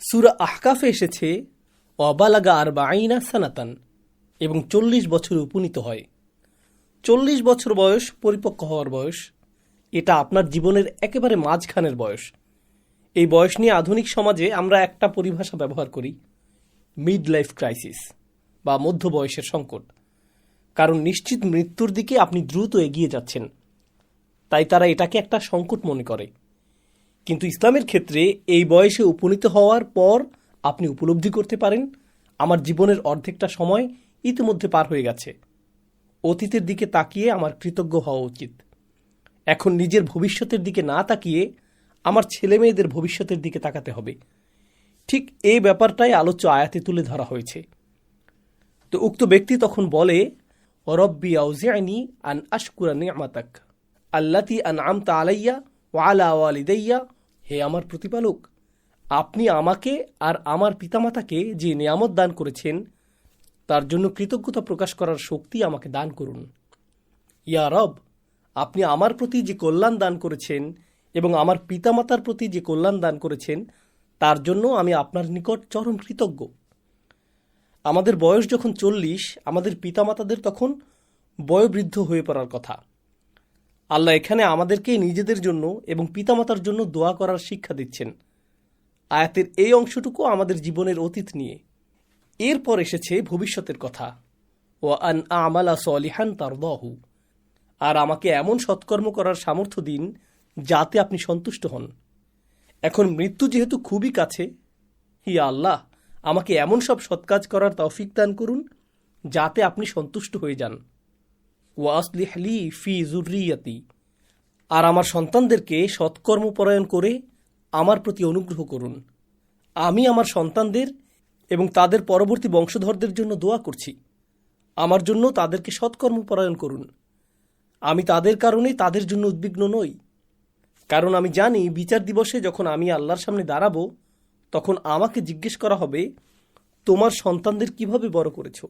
সূরা আহকাফে এসেছে অবালাগা আরবাঈনা সানাতান, এবং 40 বছরে উপনীত হয়। 40 বছর বয়স পরিপক্ক হওয়ার বয়স। এটা আপনার জীবনের একেবারে মাঝখানের বয়স। এই বয়স নিয়ে আধুনিক সমাজে আমরা একটা পরিভাষা ব্যবহার করি, মিড লাইফ ক্রাইসিস বা মধ্য বয়সের সংকট। কারণ নিশ্চিত মৃত্যুর দিকে আপনি দ্রুত এগিয়ে যাচ্ছেন, তাই তারা এটাকে একটা সংকট মনে করে। কিন্তু ইসলামের ক্ষেত্রে এই বয়সে উপনীত হওয়ার পর আপনি উপলব্ধি করতে পারেন, আমার জীবনের অর্ধেকটা সময় ইতিমধ্যে পার হয়ে গেছে। অতীতের দিকে তাকিয়ে আমার কৃতজ্ঞ হওয়া উচিত। এখন নিজের ভবিষ্যতের দিকে না তাকিয়ে আমার ছেলে মেয়েদের ভবিষ্যতের দিকে তাকাতে হবে। ঠিক এই ব্যাপারটাই আলোচ্য আয়াতে তুলে ধরা হয়েছে। তো উক্ত ব্যক্তি তখন বলে, রব্বি আউজিআনি আন আশকুরা নি'মাতাক আল্লাতী আন'আমতা আলাইয়া ওয়া আলা ওয়ালিদাইয়া। হে আমার প্রতিপালক, আপনি আমাকে আর আমার পিতামাতাকে যে নিয়ামত দান করেছেন তার জন্য কৃতজ্ঞতা প্রকাশ করার শক্তি আমাকে দান করুন। ইয়া রব, আপনি আমার প্রতি যে কল্যাণ দান করেছেন এবং আমার পিতামাতার প্রতি যে কল্যাণ দান করেছেন তার জন্য আমি আপনার নিকট চরম কৃতজ্ঞ। আমাদের বয়স যখন 40, আমাদের পিতামাতাদের তখন বয়োবৃদ্ধ হয়ে পড়ার কথা। আল্লাহ এখানে আমাদেরকে নিজেদের জন্য এবং পিতামাতার জন্য দোয়া করার শিক্ষা দিচ্ছেন। আয়াতের এই অংশটুকু আমাদের জীবনের অতীত নিয়ে। এরপর এসেছে ভবিষ্যতের কথা, ও আন আমালা সলিহান তারদাহু, আর আমাকে এমন সৎকর্ম করার সামর্থ্য দিন যাতে আপনি সন্তুষ্ট হন। এখন মৃত্যু যেহেতু খুবই কাছে, ইয়া আল্লাহ, আমাকে এমন সব সৎকাজ করার তৌফিক দান করুন যাতে আপনি সন্তুষ্ট হয়ে যান। ওয়া আসলিহ লি ফি যুররিয়াতি, আর আমার সন্তানদেরকে সৎকর্মপরায়ণ করে আমার প্রতি অনুগ্রহ করুন। আমি আমার সন্তানদের এবং তাদের পরবর্তী বংশধরদের জন্য দোয়া করছি। আমার জন্য তাদেরকে সৎকর্মপরায়ণ করুন। আমি তাদের কারণে তাদের জন্য উদ্বিগ্ন নই, কারণ আমি জানি বিচার দিবসে যখন আমি আল্লাহর সামনে দাঁড়াবো তখন আমাকে জিজ্ঞেস করা হবে, তোমার সন্তানদের কিভাবে বড় করেছ।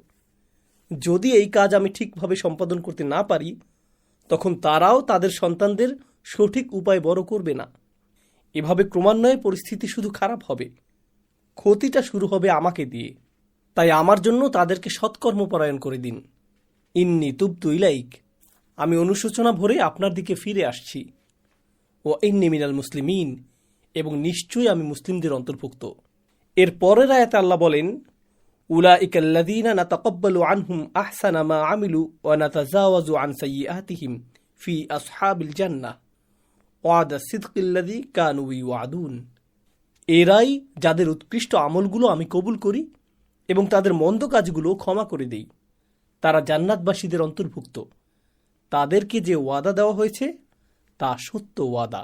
যদি এই কাজ আমি ঠিকভাবে সম্পাদন করতে না পারি তখন তারাও তাদের সন্তানদের সঠিক উপায় বড় করবে না। এভাবে ক্রমান্বয়ে পরিস্থিতি শুধু খারাপ হবে, ক্ষতিটা শুরু হবে আমাকে দিয়ে। তাই আমার জন্য তাদেরকে সৎকর্মপরায়ণ করে দিন। ইন্নী তুবতু ইলাইক, আমি অনুশোচনা ভরে আপনার দিকে ফিরে আসছি। ও ইন্নী মিনাল মুসলিমিন, এবং নিশ্চয়ই আমি মুসলিমদের অন্তর্ভুক্ত। এর পরের আয়াতে আল্লাহ বলেন, উলাইকাল্লাযীনা নাতাকাব্বালু আনহুম আহসানা মা আমিলু ওয়া নাতাজাওয়াজু আন সাইয়্যাতিহিম ফি আসহাবিল জান্নাহ ওয়াদা সিদকিল্লাযী কানু ইউআদুন। এরাই যাদের উৎকৃষ্ট আমলগুলো আমি কবুল করি এবং তাদের মন্দ কাজগুলো ক্ষমা করে দেই, তারা জান্নাতবাসীদের অন্তর্ভুক্ত। তাদেরকে যে ওয়াদা দেওয়া হয়েছে তা সত্য ওয়াদা।